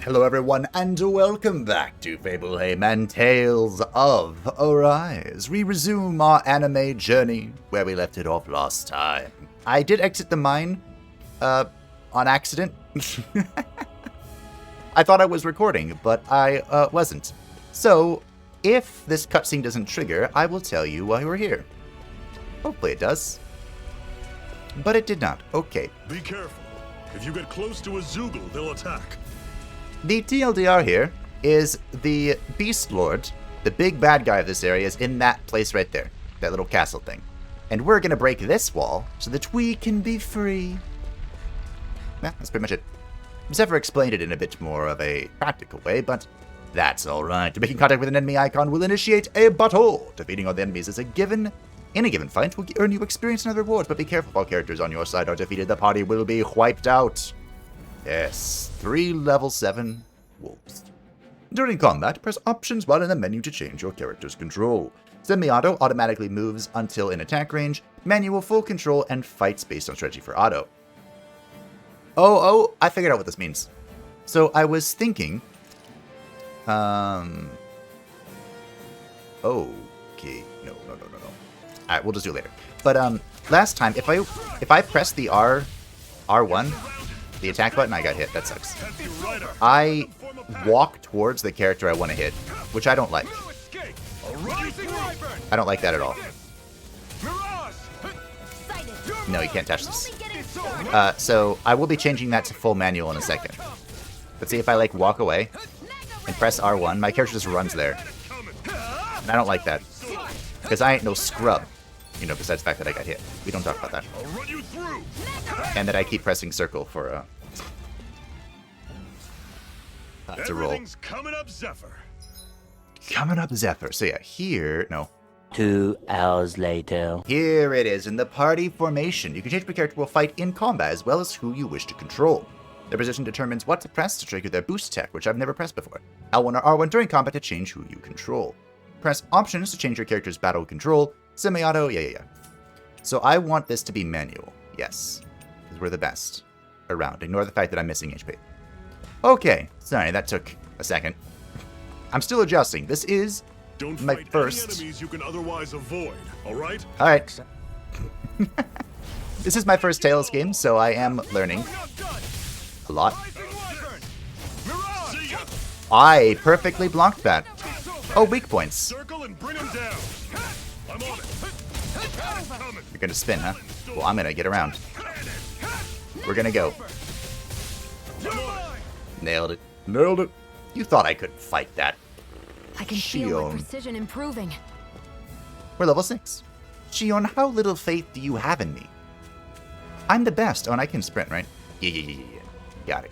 Hello everyone, and welcome back to Fableheim and Tales of Arise. We resume our anime journey where we left it off last time. I did exit the mine, on accident. I thought I was recording, but I, wasn't. So, if this cutscene doesn't trigger, I will tell you why we're here. Hopefully it does. But it did not. Okay. Be careful. If you get close to a Zoogle, they'll attack. The TLDR here is the Beast Lord, the big bad guy of this area, is in that place right there, that little castle thing. And we're going to break this wall so that we can be free. Yeah, that's pretty much it. Zephyr explained it in a bit more of a practical way, but that's alright. Making contact with an enemy icon will initiate a battle. Defeating all the enemies is a given. In a given fight will earn you experience and other rewards, but be careful if all characters on your side are defeated. The party will be wiped out. Yes, 3 level 7 wolves. During combat, press options while in the menu to change your character's control. Semi-auto automatically moves until in attack range, manual full control, and fights based on strategy for auto. Oh, I figured out what this means. So I was thinking, okay, no. Alright, we'll just do it later. But last time, if I press the R1, the attack button, I got hit. That sucks. I walk towards the character I want to hit, which I don't like. I don't like that at all. No, you can't touch this. So I will be changing that to full manual in a second. But see, if I like walk away and press R1, my character just runs there. And I don't like that. Because I ain't no scrub. You know, besides the fact that I got hit. We don't talk about that. And that I keep pressing circle for to roll. Coming up, Zephyr. Coming up, Zephyr. So yeah, here, no. 2 hours later. Here it is in the party formation. You can change your character will fight in combat as well as who you wish to control. Their position determines what to press to trigger their boost attack, which I've never pressed before. L1 or R1 during combat to change who you control. Press options to change your character's battle control. Semi-auto, yeah. So I want this to be manual, yes. Because we're the best around. Ignore the fact that I'm missing HP. Okay, sorry, that took a second. I'm still adjusting. This is Don't my fight first. any enemies you can otherwise avoid, alright? Alright. This is my first Tales game, so I am learning a lot. I perfectly blocked that. Oh, weak points. Circle and bring him down. I'm on it. You're gonna spin, huh? Well, I'm gonna get around. We're gonna go. Nailed it. Nailed it. You thought I couldn't fight that. I can feel my Shion. precision improving. We're level 6. Shion, how little faith do you have in me? I'm the best. Oh, and I can sprint, right? Yeah. Got it.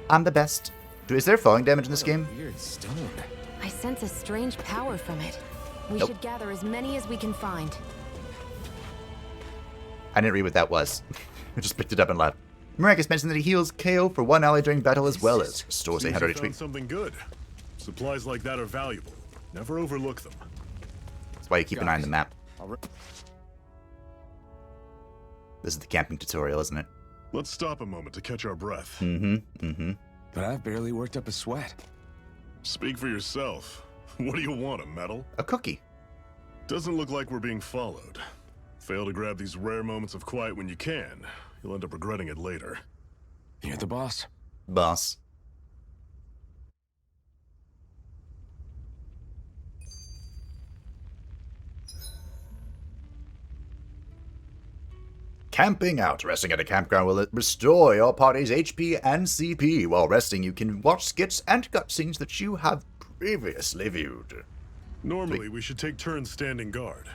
I'm the best. Is there falling damage in this game? Weird stone. I sense a strange power from it. We Nope. should gather as many as we can find. I didn't read what that was. I just picked it up and left. Maracus mentioned that he heals KO for 1 ally during battle as well as restores Seems 800 you found HP. something good. Supplies like that are valuable. Never overlook them. That's why you keep an eye on the map. I'll re- This is the camping tutorial, isn't it? Let's stop a moment to catch our breath. But I've barely worked up a sweat. Speak for yourself. What do you want, a medal? A cookie. Doesn't look like we're being followed. Fail to grab these rare moments of quiet when you can. You'll end up regretting it later. You're the boss. Boss. Camping out. Resting at a campground will restore your party's HP and CP. While resting, you can watch skits and cutscenes that you have previously viewed. Normally, we should take turns standing guard.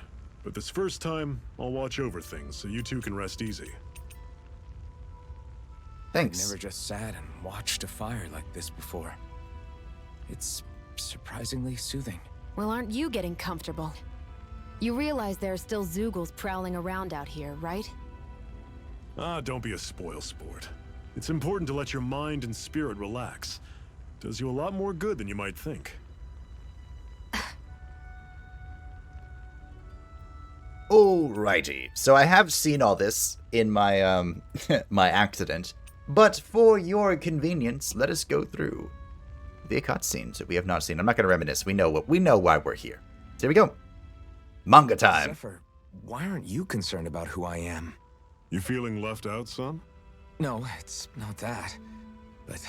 But this first time, I'll watch over things so you two can rest easy. Thanks. Never just sat and watched a fire like this before. It's surprisingly soothing. Well, aren't you getting comfortable? You realize there are still Zoogles prowling around out here, right? Don't be a spoil sport. It's important to let your mind and spirit relax. Does you a lot more good than you might think. Alrighty. So I have seen all this in my my accident, But for your convenience, let us go through the cutscenes that we have not seen. I'm not going to reminisce. We know why we're here. So here we go. Manga time. Zephyr, why aren't you concerned about who I am? You feeling left out, son? No, it's not that. But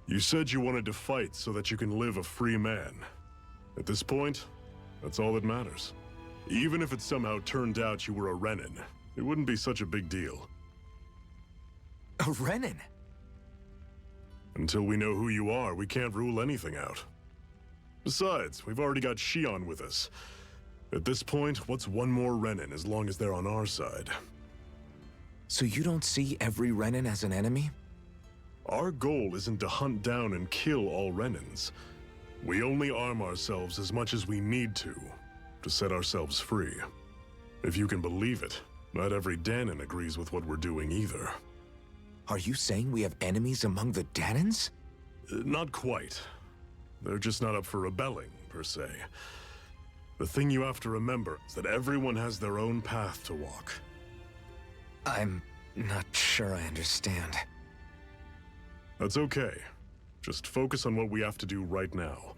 You said you wanted to fight so that you can live a free man. At this point, that's all that matters. Even if it somehow turned out you were a Renan, it wouldn't be such a big deal. a Renan. Until we know who you are, we can't rule anything out. Besides, we've already got Shion with us. At this point, what's one more Renan as long as they're on our side? So you don't see every Renan as an enemy? Our goal isn't to hunt down and kill all Renans. We only arm ourselves as much as we need to set ourselves free. If you can believe it, not every Danon agrees with what we're doing either. Are you saying we have enemies among the Danons? Not quite. They're just not up for rebelling, per se. The thing you have to remember is that everyone has their own path to walk. I'm not sure I understand. That's okay. Just focus on what we have to do right now.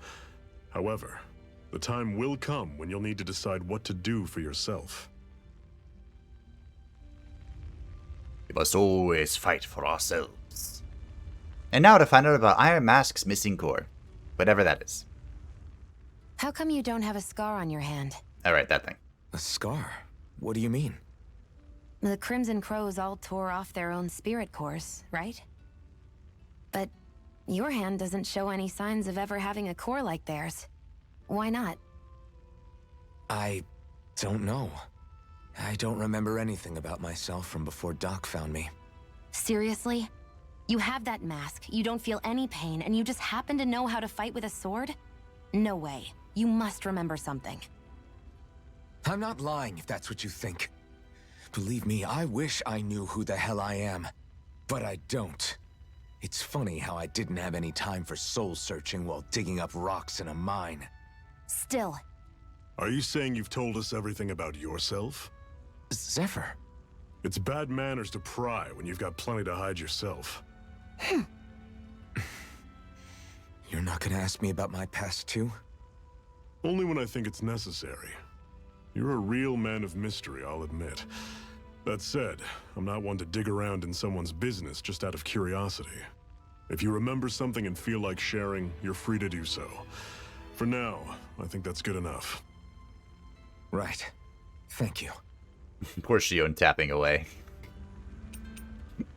However, the time will come when you'll need to decide what to do for yourself. We must always fight for ourselves. And now to find out about Iron Mask's missing core. Whatever that is. How come you don't have a scar on your hand? Alright, that thing. A scar? What do you mean? The Crimson Crows all tore off their own spirit cores, right? But your hand doesn't show any signs of ever having a core like theirs. Why not? I don't know. I don't remember anything about myself from before Doc found me. Seriously? You have that mask, you don't feel any pain, and you just happen to know how to fight with a sword? No way. You must remember something. I'm not lying if that's what you think. Believe me, I wish I knew who the hell I am. But I don't. It's funny how I didn't have any time for soul searching while digging up rocks in a mine. Still. Are you saying you've told us everything about yourself? Zephyr. It's bad manners to pry when you've got plenty to hide yourself. You're not gonna ask me about my past too? Only when I think it's necessary. You're a real man of mystery, I'll admit. That said, I'm not one to dig around in someone's business just out of curiosity. If you remember something and feel like sharing, you're free to do so. For now, I think that's good enough. Right. Thank you. Poor Shion tapping away.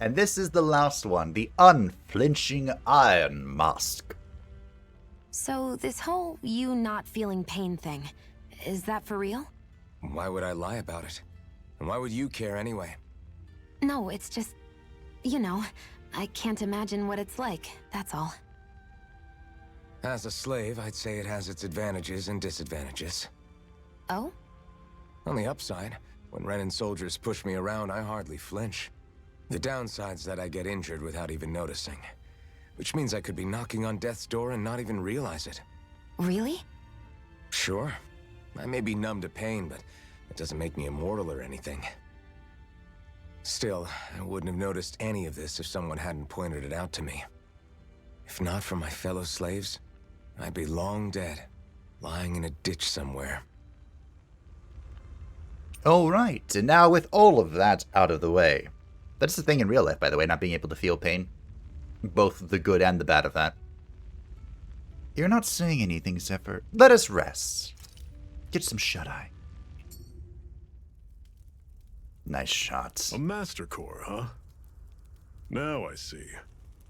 And this is the last one, the Unflinching Iron Mask. So this whole you not feeling pain thing, is that for real? Why would I lie about it? And why would you care anyway? No, it's just, you know, I can't imagine what it's like, that's all. As a slave, I'd say it has its advantages and disadvantages. Oh? On the upside, when Renan soldiers push me around, I hardly flinch. The downside's that I get injured without even noticing. Which means I could be knocking on death's door and not even realize it. Really? Sure. I may be numb to pain, but it doesn't make me immortal or anything. Still, I wouldn't have noticed any of this if someone hadn't pointed it out to me. If not for my fellow slaves, I'd be long dead, lying in a ditch somewhere. Alright, and now with all of that out of the way. That's the thing in real life, by the way, not being able to feel pain. Both the good and the bad of that. You're not saying anything, Zephyr. Let us rest. Get some shut-eye. Nice shots. A Master Core, huh? Now I see.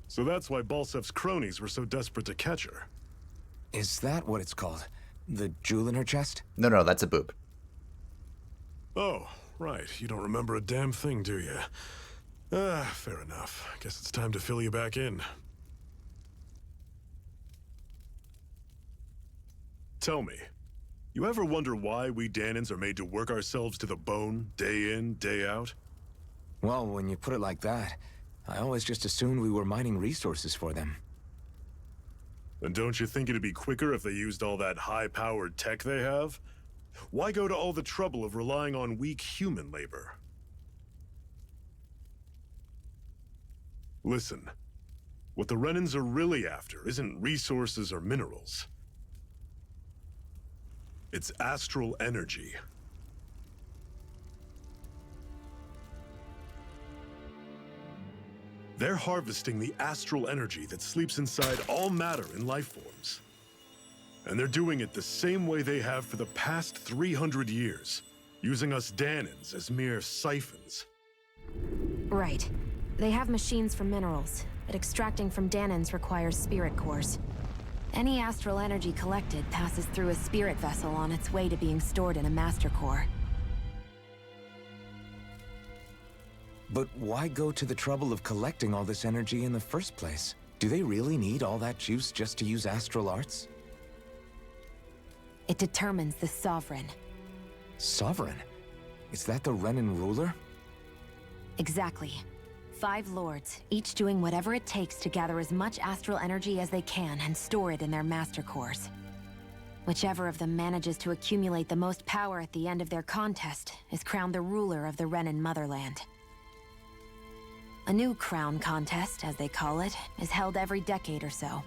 So that's why Balsef's cronies were so desperate to catch her. Is that what it's called? The jewel in her chest? No, that's a boob. Oh, right. You don't remember a damn thing, do you? Fair enough. Guess it's time to fill you back in. Tell me, you ever wonder why we Danons are made to work ourselves to the bone, day in, day out? Well, when you put it like that, I always just assumed we were mining resources for them. And don't you think it'd be quicker if they used all that high-powered tech they have? Why go to all the trouble of relying on weak human labor? Listen. What the Renans are really after isn't resources or minerals. It's astral energy. They're harvesting the astral energy that sleeps inside all matter in life forms. And they're doing it the same way they have for the past 300 years, using us Danans as mere siphons. Right. They have machines for minerals, but extracting from Danans requires spirit cores. Any astral energy collected passes through a spirit vessel on its way to being stored in a master core. But why go to the trouble of collecting all this energy in the first place? Do they really need all that juice just to use astral arts? It determines the Sovereign. Sovereign? Is that the Renan ruler? Exactly. 5 lords, each doing whatever it takes to gather as much astral energy as they can and store it in their master cores. Whichever of them manages to accumulate the most power at the end of their contest is crowned the ruler of the Renan motherland. A new crown contest, as they call it, is held every decade or so.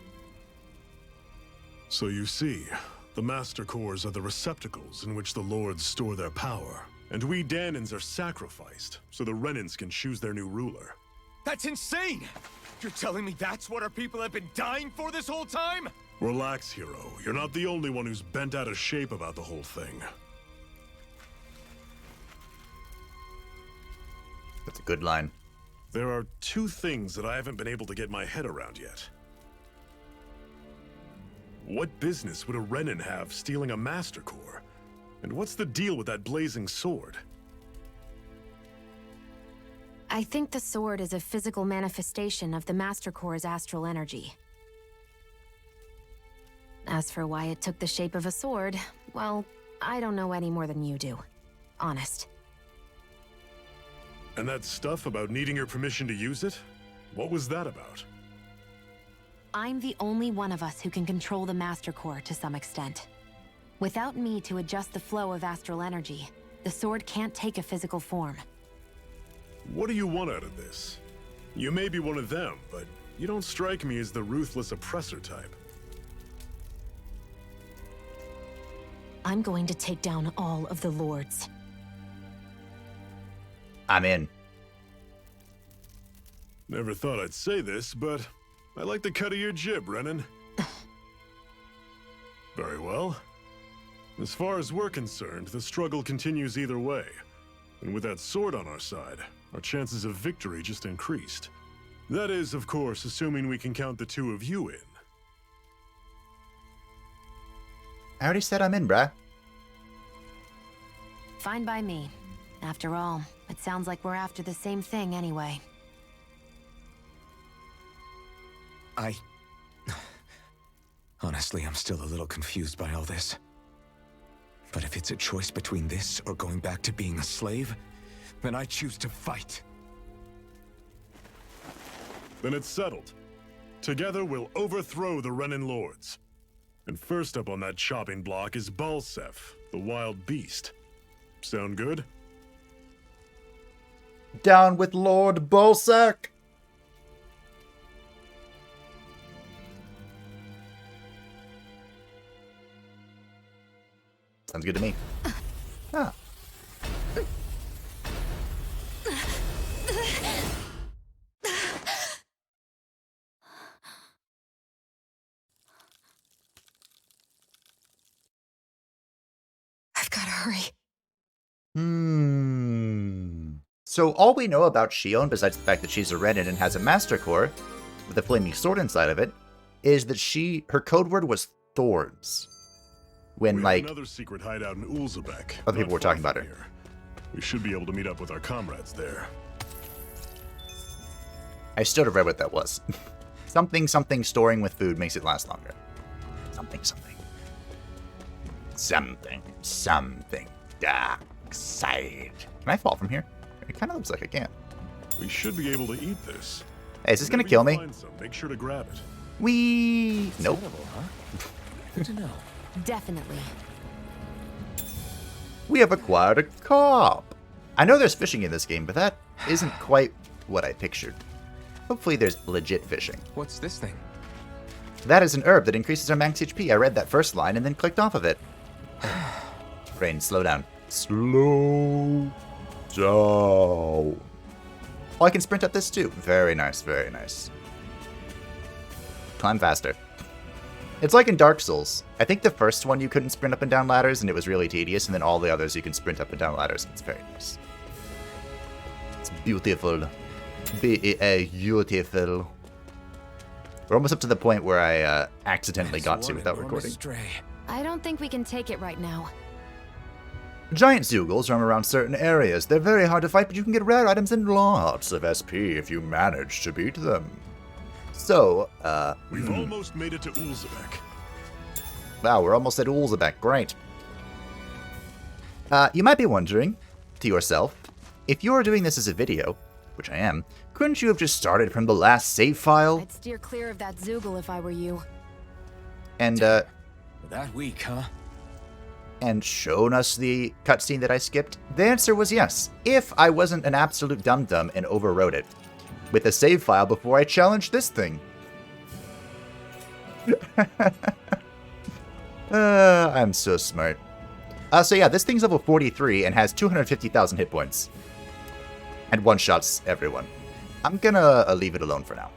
So you see, the Master Cores are the receptacles in which the Lords store their power. And we Danans are sacrificed, so the Renans can choose their new ruler. That's insane! You're telling me that's what our people have been dying for this whole time? Relax, hero. You're not the only one who's bent out of shape about the whole thing. That's a good line. There are 2 things that I haven't been able to get my head around yet. What business would a Renan have stealing a Master Core? And what's the deal with that blazing sword? I think the sword is a physical manifestation of the Master Core's astral energy. As for why it took the shape of a sword, well, I don't know any more than you do. Honest. And that stuff about needing your permission to use it? What was that about? I'm the only one of us who can control the Master Core to some extent. Without me to adjust the flow of astral energy, the sword can't take a physical form. What do you want out of this? You may be one of them, but you don't strike me as the ruthless oppressor type. I'm going to take down all of the lords. I'm in. Never thought I'd say this, but I like the cut of your jib, Renan. Very well. As far as we're concerned, the struggle continues either way. And with that sword on our side, our chances of victory just increased. That is, of course, assuming we can count the 2 of you in. I already said I'm in, bruh. Fine by me. After all, it sounds like we're after the same thing anyway. Honestly, I'm still a little confused by all this. But if it's a choice between this or going back to being a slave, then I choose to fight. Then it's settled. Together we'll overthrow the Renan Lords. And first up on that chopping block is Balsef, the wild beast. Sound good? Down with Lord Bolsack! Sounds good to me. Ah. I've gotta hurry. So all we know about Shion, besides the fact that she's a Renan and has a Master Core, with a flaming sword inside of it, is that her code word was Thorns. When, we like, have another secret hideout in Ulzebek. other people were talking about her. Here. We should be able to meet up with our comrades there. I still have read what that was. Something storing with food makes it last longer. Something. Dark side. Can I fall from here? It kind of looks like I can. We should be able to eat this. Hey, is this gonna Whenever kill you me? find some, make sure to grab it. Nope. Edible, huh? Good to know. Definitely. We have acquired a carp. I know there's fishing in this game, but that isn't quite what I pictured. Hopefully there's legit fishing. What's this thing? That is an herb that increases our max HP. I read that first line and then clicked off of it. Rain, slow down. Slow down. Oh, I can sprint up this too. Very nice, very nice. Climb faster. It's like in Dark Souls. I think the first one you couldn't sprint up and down ladders and it was really tedious, and then all the others you can sprint up and down ladders. It's very nice. It's beautiful. Beautiful. We're almost up to the point where I accidentally got to without recording. I don't think we can take it right now. Giant Zeugles roam around certain areas. They're very hard to fight, but you can get rare items and lots of SP if you manage to beat them. So, We've almost made it to Ulzebek. Wow, we're almost at Ulzebek. Great. You might be wondering to yourself, if you're doing this as a video, which I am, couldn't you have just started from the last save file? I'd steer clear of that Zeugle if I were you. And, That weak, huh? and shown us the cutscene that I skipped? The answer was yes, if I wasn't an absolute dum-dum and overwrote it with a save file before I challenged this thing. I'm so smart. So yeah, this thing's level 43 and has 250,000 hit points. And one-shots everyone. I'm gonna leave it alone for now.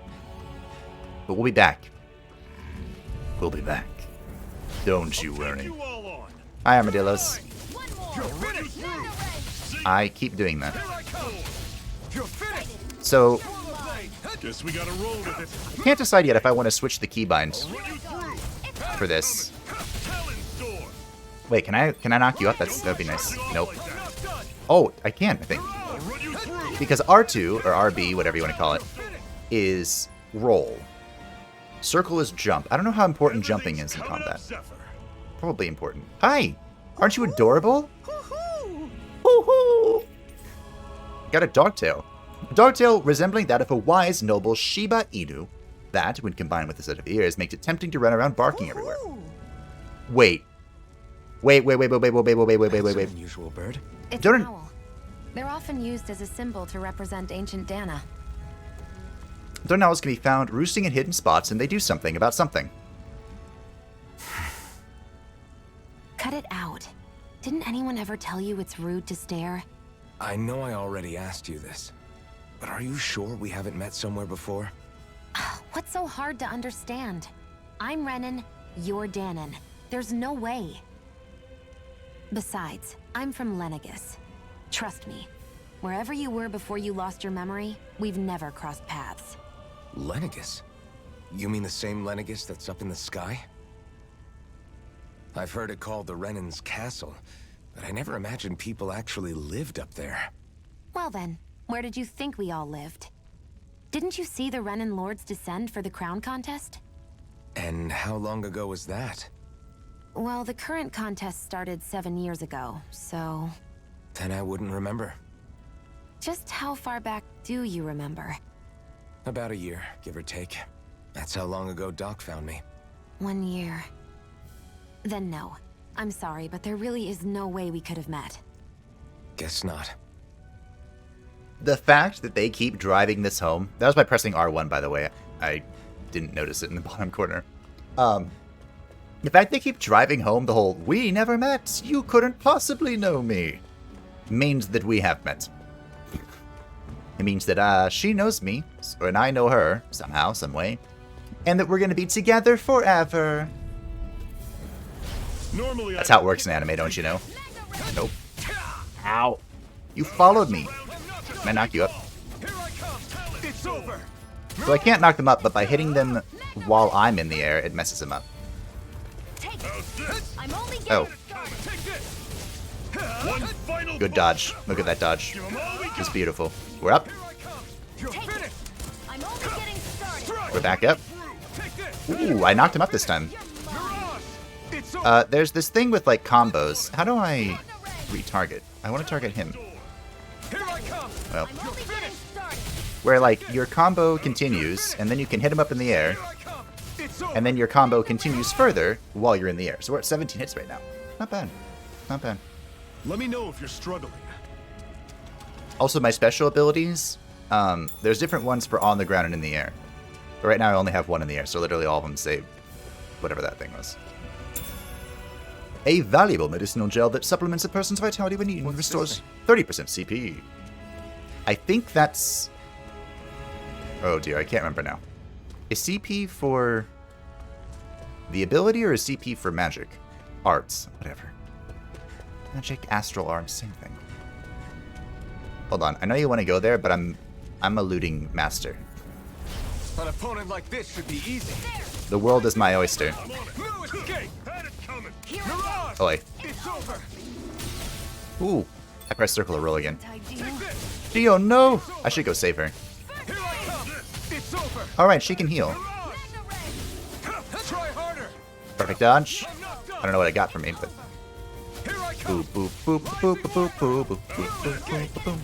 But we'll be back. We'll be back. Don't you worry. Hi, Armadillos. I keep doing that. So, Guess we gotta roll with it. I can't decide yet if I want to switch the keybind for this. Wait, can I knock you up? That'd be nice. Nope. Oh, I can, I think. Because R2, or RB, whatever you want to call it, is roll. Circle is jump. I don't know how important jumping is in combat. Probably important. Hi! Aren't you adorable? Hoo-hoo! Got a dogtail. A dogtail resembling that of a wise, noble Shiba Inu. That, when combined with a set of ears, makes it tempting to run around barking everywhere. Wait. Wait. Unusual bird. It's Don't- an owl. They're often used as a symbol to represent ancient Dana. Thorn owls can be found roosting in hidden spots, and they do something about something. Cut it out. Didn't anyone ever tell you it's rude to stare? I know I already asked you this, but are you sure we haven't met somewhere before? What's so hard to understand? I'm Renan, you're Danon. There's no way. Besides, I'm from Lenegus. Trust me, wherever you were before you lost your memory, we've never crossed paths. Lenegus? You mean the same Lenegus that's up in the sky? I've heard it called the Renan's Castle, but I never imagined people actually lived up there. Well then, where did you think we all lived? Didn't you see the Renan Lords descend for the crown contest? And how long ago was that? Well, the current contest started 7 years ago, so... Then I wouldn't remember. Just how far back do you remember? About a year, give or take. That's how long ago Doc found me. 1 year. Then no. I'm sorry, but there really is no way we could have met. Guess not. The fact that they keep driving this home... That was by pressing R1, by the way. I didn't notice it in the bottom corner. The fact they keep driving home the whole, "We never met, you couldn't possibly know me," means that we have met. It means that she knows me, and I know her, somehow, some way, and that we're gonna be together forever. Normally, That's how it works in anime, don't you know? Nope. Ow. You followed me. Can I knock you up? It's over! So I can't knock them up, but by hitting them while I'm in the air, it messes them up. Oh. Good dodge. Look at that dodge. It's beautiful. We're up. We're back up. Ooh, I knocked him up this time. There's this thing with, like, combos. How do I retarget? I want to target him. Well. Where, like, your combo continues, and then you can hit him up in the air, and then your combo continues further while you're in the air. So we're at 17 hits right now. Not bad. Not bad. Let me know if you're struggling. Also, my special abilities There's different ones for on the ground and in the air. But right now I only have one in the air, so literally all of them say whatever that thing was. A valuable medicinal gel that supplements a person's vitality when eaten and restores 30% CP. I think that's... Oh dear, I can't remember now. Is CP for the ability or is CP for magic? Arts, whatever. Magic, astral arts, same thing. Hold on, I know you want to go there, but I'm a looting master. An opponent like this should be easy. The world is my oyster. No escape! Had it coming. Mirage! Oi. It's over! Ooh. I press circle to roll again. Gio, no! I should go save her. Here I come! It's over! Alright, she can heal. Try harder! Perfect dodge. I'm not done! I don't know what I got from me, but... Here I come! Boop, boop, boop, boop, boop, boop, boop, boop, boop, boop, boop, boop.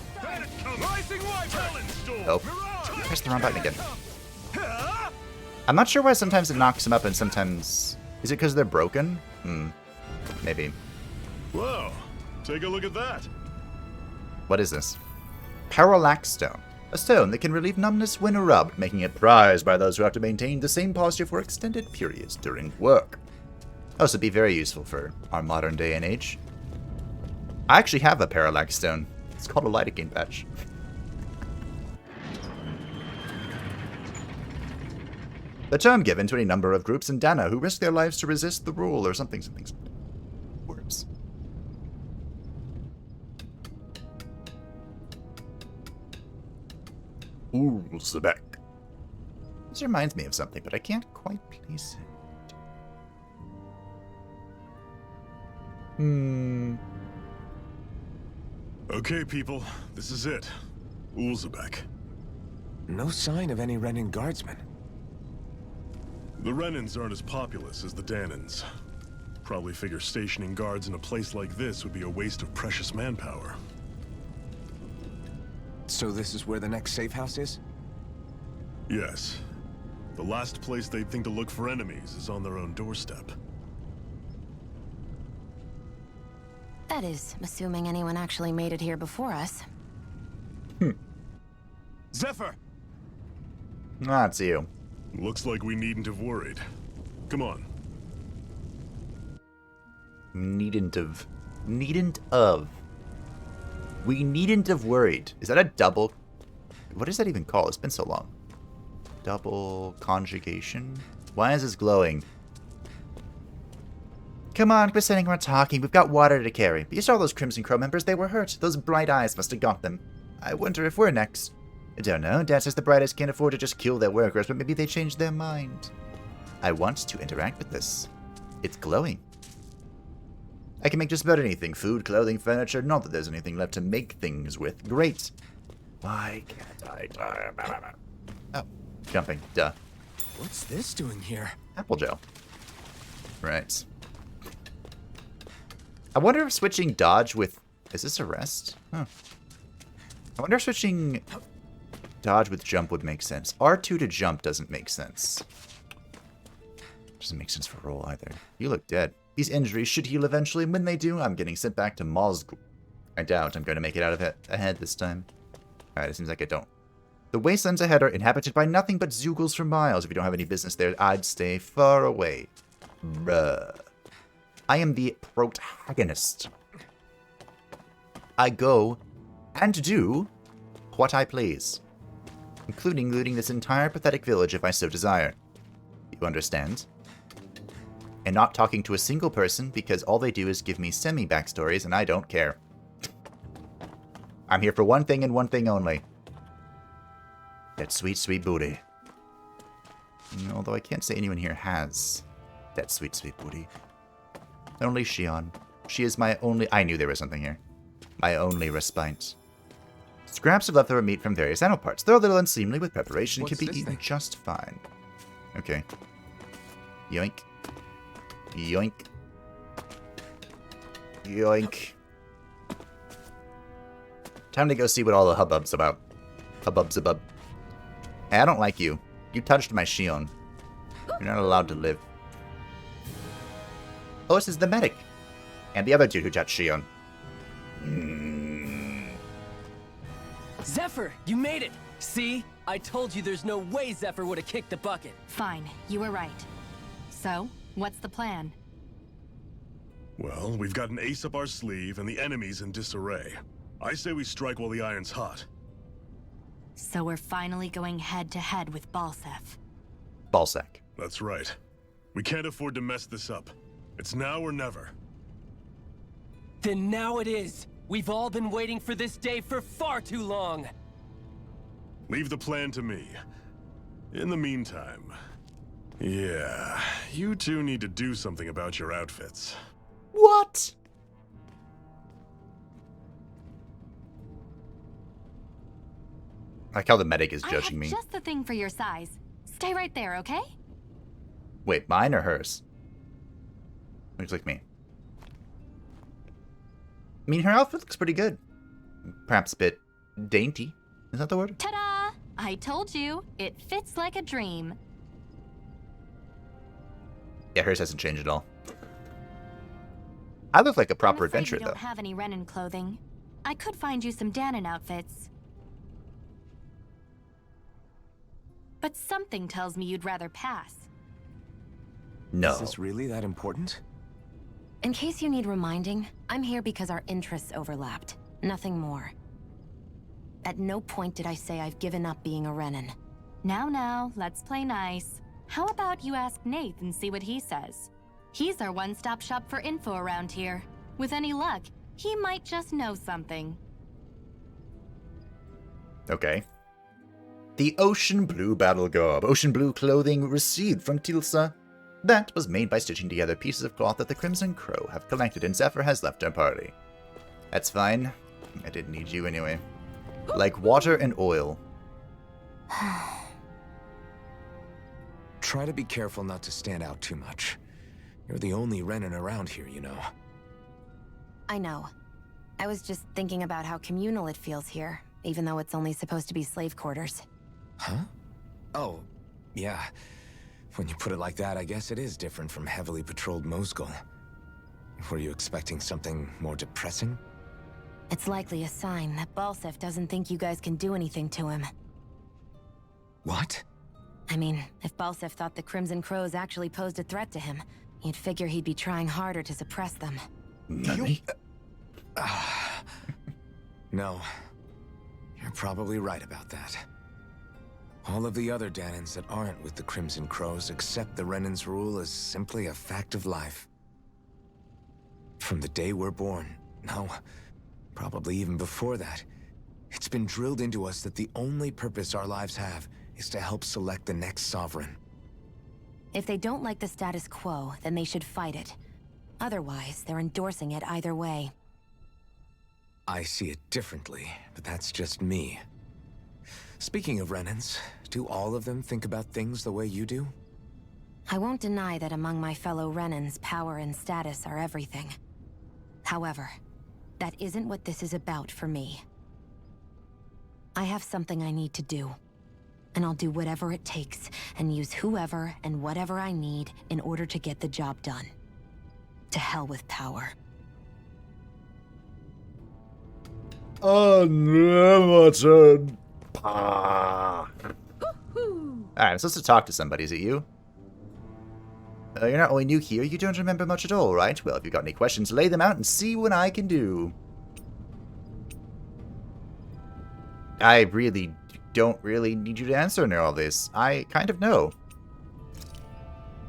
Rising Wyvern! Oh. Press the wrong button again. I'm not sure why sometimes it knocks them up and sometimes... Is it because they're broken? Maybe. Whoa, take a look at that. What is this? Parallax Stone. A stone that can relieve numbness when rubbed, making it prized by those who have to maintain the same posture for extended periods during work. Also be very useful for our modern day and age. I actually have a Parallax Stone. It's called a lidocaine patch. The term given to any number of groups in Dana who risk their lives to resist the rule or something. Words. Ulzebek. This reminds me of something, but I can't quite place it. Okay, people, this is it. Ulzebek. No sign of any Renan guardsmen. The Renans aren't as populous as the Danans. Probably figure stationing guards in a place like this would be a waste of precious manpower. So this is where the next safe house is? Yes. The last place they'd think to look for enemies is on their own doorstep. That is, assuming anyone actually made it here before us. Zephyr! Ah, it's you. Looks like we needn't have worried. Come on. Needn't of. We needn't have worried. Is that a double? What is that even called? It's been so long. Double conjugation? Why is this glowing? Come on, quit sitting around talking. We've got water to carry. But you saw those Crimson Crow members. They were hurt. Those bright eyes must have got them. I wonder if we're next. I don't know. Dad says the Brightest can't afford to just kill their workers, but maybe they changed their mind. I want to interact with this. It's glowing. I can make just about anything. Food, clothing, furniture. Not that there's anything left to make things with. Great. Why can't I die? Oh, jumping. Duh. What's this doing here? Apple gel. Right. I wonder if switching dodge with... Is this a rest? Huh. I wonder if switching dodge with jump would make sense. R2 to jump doesn't make sense. Doesn't make sense for roll either. You look dead. These injuries should heal eventually, and when they do, I'm getting sent back to Mosgul. I doubt I'm going to make it out of it ahead this time. Alright, it seems like I don't. The wastelands ahead are inhabited by nothing but Zugals for miles. If you don't have any business there, I'd stay far away. Bruh. I am the protagonist. I go and do what I please, including looting this entire pathetic village if I so desire. You understand? And not talking to a single person because all they do is give me semi-backstories and I don't care. I'm here for one thing and one thing only. That sweet, sweet booty. Although I can't say anyone here has that sweet, sweet booty. Only Shion. She is my only... I knew there was something here. My only respite. Scraps of leftover meat from various animal parts, though a little unseemly with preparation, can be eaten just fine. Okay. Yoink. Yoink. Yoink. Time to go see what all the hubbub's about. Hubbub's abub. Hey, I don't like you. You touched my Shion. You're not allowed to live. Oh, this is the medic. And the other dude who touched Shion. Zephyr, you made it! See? I told you there's no way Zephyr would have kicked the bucket. Fine, you were right. So, what's the plan? Well, we've got an ace up our sleeve and the enemy's in disarray. I say we strike while the iron's hot. So we're finally going head-to-head with Balsef. Ballsack. That's right. We can't afford to mess this up. It's now or never. Then now it is. We've all been waiting for this day for far too long. Leave the plan to me. In the meantime... Yeah, you two need to do something about your outfits. What? I like how the medic is judging me. Just the thing for your size. Stay right there, okay? Wait, mine or hers? Looks like me. I mean, her outfit looks pretty good. Perhaps a bit dainty. Is that the word? Ta-da! I told you, it fits like a dream. Yeah, hers hasn't changed at all. I look like a proper I'm afraid adventurer, we though. don't have any Renan clothing. I could find you some Danon outfits. But something tells me you'd rather pass. No. Is this really that important? In case you need reminding, I'm here because our interests overlapped. Nothing more. At no point did I say I've given up being a Renan. Now, let's play nice. How about you ask Nath and see what he says? He's our one-stop shop for info around here. With any luck, he might just know something. Okay. The ocean blue battle garb. Ocean blue clothing received from Tilsa. That was made by stitching together pieces of cloth that the Crimson Crow have collected and Zephyr has left our party. That's fine. I didn't need you anyway. Like water and oil. Try to be careful not to stand out too much. You're the only Renan around here, you know. I know. I was just thinking about how communal it feels here, even though it's only supposed to be slave quarters. Huh? Oh, yeah. When you put it like that, I guess it is different from heavily patrolled Mosgul. Were you expecting something more depressing? It's likely a sign that Balsef doesn't think you guys can do anything to him. What? I mean, if Balsef thought the Crimson Crows actually posed a threat to him, you'd figure he'd be trying harder to suppress them. Nani? No. You're probably right about that. All of the other Danons that aren't with the Crimson Crows accept the Renan's rule as simply a fact of life. From the day we're born, no, probably even before that, it's been drilled into us that the only purpose our lives have is to help select the next sovereign. If they don't like the status quo, then they should fight it. Otherwise, they're endorsing it either way. I see it differently, but that's just me. Speaking of Renans, do all of them think about things the way you do? I won't deny that among my fellow Renans, power and status are everything. However, that isn't what this is about for me. I have something I need to do. And I'll do whatever it takes, and use whoever and whatever I need in order to get the job done. To hell with power. Unlimited power. Alright, I'm supposed to talk to somebody, is it you? You're not only new here, you don't remember much at all, right? Well, if you've got any questions, lay them out and see what I can do. I really don't really need you to answer near all this. I kind of know.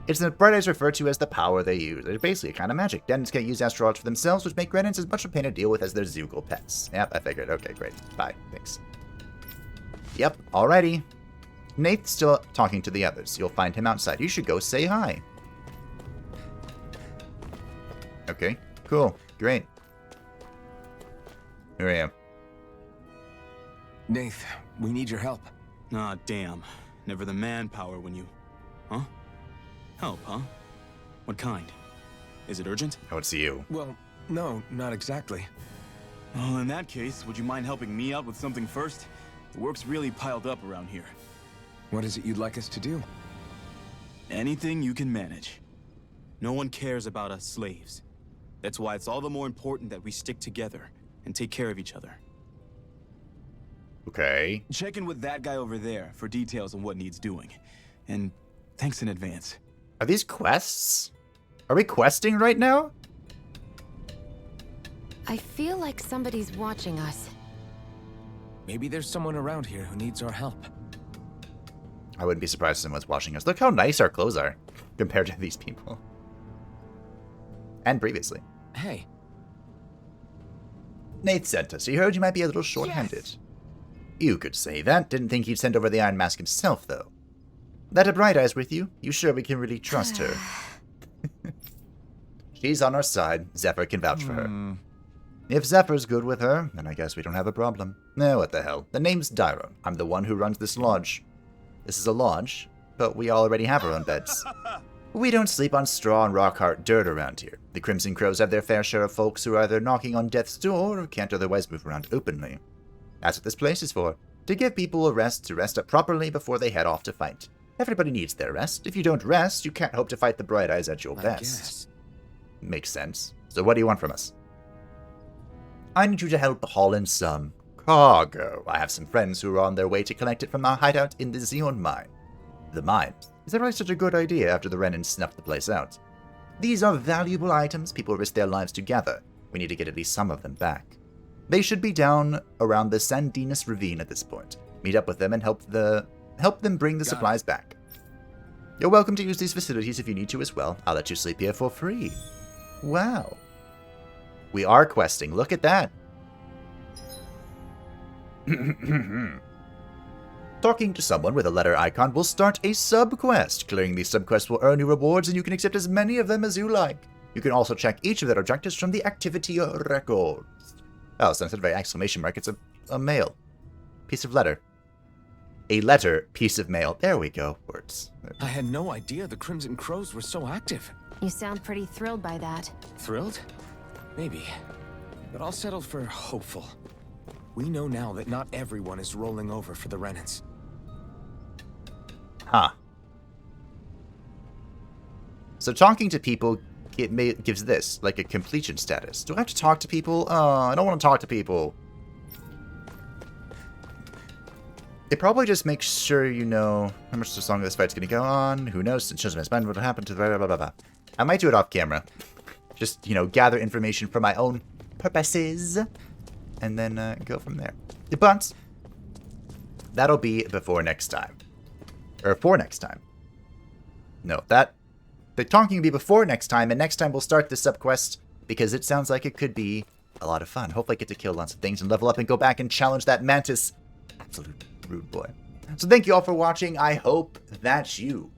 It's the Bright Eyes refer to as the power they use. They're basically a kind of magic. Denons can't use astral arts for themselves, which make Renans as much a pain to deal with as their Zoogle pets. Yep, I figured. Okay, great. Bye. Thanks. Yep, alrighty. Nate's still talking to the others. You'll find him outside. You should go say hi. Okay, cool. Great. Here I am. Nath, we need your help. Ah, damn. Never the manpower when you... Huh? Help, huh? What kind? Is it urgent? Oh, it's you. Well, no, not exactly. Well, in that case, would you mind helping me out with something first? The work's really piled up around here. What is it you'd like us to do? Anything you can manage. No one cares about us slaves. That's why it's all the more important that we stick together and take care of each other. Okay. Check in with that guy over there for details on what needs doing. And thanks in advance. Are these quests? Are we questing right now? I feel like somebody's watching us. Maybe there's someone around here who needs our help. I wouldn't be surprised if someone's watching us. Look how nice our clothes are compared to these people. And previously. Hey. Nate sent us. He heard you might be a little short-handed. Yes. You could say that. Didn't think he'd send over the Iron Mask himself, though. That a Bright Eyes with you? You sure we can really trust her? She's on our side. Zephyr can vouch for her. If Zephyr's good with her, then I guess we don't have a problem. No, what the hell. The name's Dyron. I'm the one who runs this lodge. This is a lodge, but we already have our own beds. We don't sleep on straw and rock-hard dirt around here. The Crimson Crows have their fair share of folks who are either knocking on death's door or can't otherwise move around openly. That's what this place is for. To give people a rest to rest up properly before they head off to fight. Everybody needs their rest. If you don't rest, you can't hope to fight the Bright Eyes at your best. Makes sense. So what do you want from us? I need you to help haul in some cargo. I have some friends who are on their way to collect it from our hideout in the Xeon mine. The mine? Is that really such a good idea after the Renan snuffed the place out? These are valuable items people risk their lives to gather. We need to get at least some of them back. They should be down around the Sandinus Ravine at this point. Meet up with them and help them bring the supplies back. You're welcome to use these facilities if you need to as well. I'll let you sleep here for free. Wow. We are questing. Look at that. Talking to someone with a letter icon will start a sub-quest. Clearing these sub-quests will earn you rewards, and you can accept as many of them as you like. You can also check each of their objectives from the activity records. Oh, so instead of an exclamation mark, it's a mail. Piece of letter. A letter, piece of mail. There we go. Words. I had no idea the Crimson Crows were so active. You sound pretty thrilled by that. Thrilled? Maybe. But I'll settle for hopeful. We know now that not everyone is rolling over for the Renans. Huh. So talking to people gives this, like a completion status. Do I have to talk to people? Oh, I don't want to talk to people. It probably just makes sure you know how much this long this fight's going to go on. Who knows? It doesn't spend what happened to the blah, blah, blah, blah. I might do it off camera. Just, gather information for my own purposes. And then go from there. But that'll be before next time. Or for next time. No, the talking will be before next time, and next time we'll start this sub-quest, because it sounds like it could be a lot of fun. Hopefully I get to kill lots of things and level up and go back and challenge that Mantis. Absolute rude boy. So thank you all for watching. I hope that you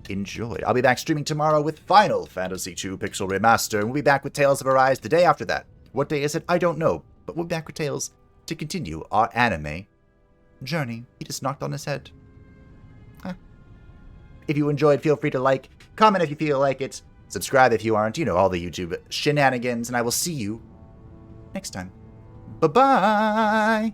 enjoyed. I'll be back streaming tomorrow with Final Fantasy II Pixel Remaster, and we'll be back with Tales of Arise the day after that. What day is it? I don't know, but we'll be back with Tales to continue our anime journey. He just knocked on his head. If you enjoyed, feel free to like, comment if you feel like it, subscribe if you aren't, all the YouTube shenanigans, and I will see you next time. Bye-bye!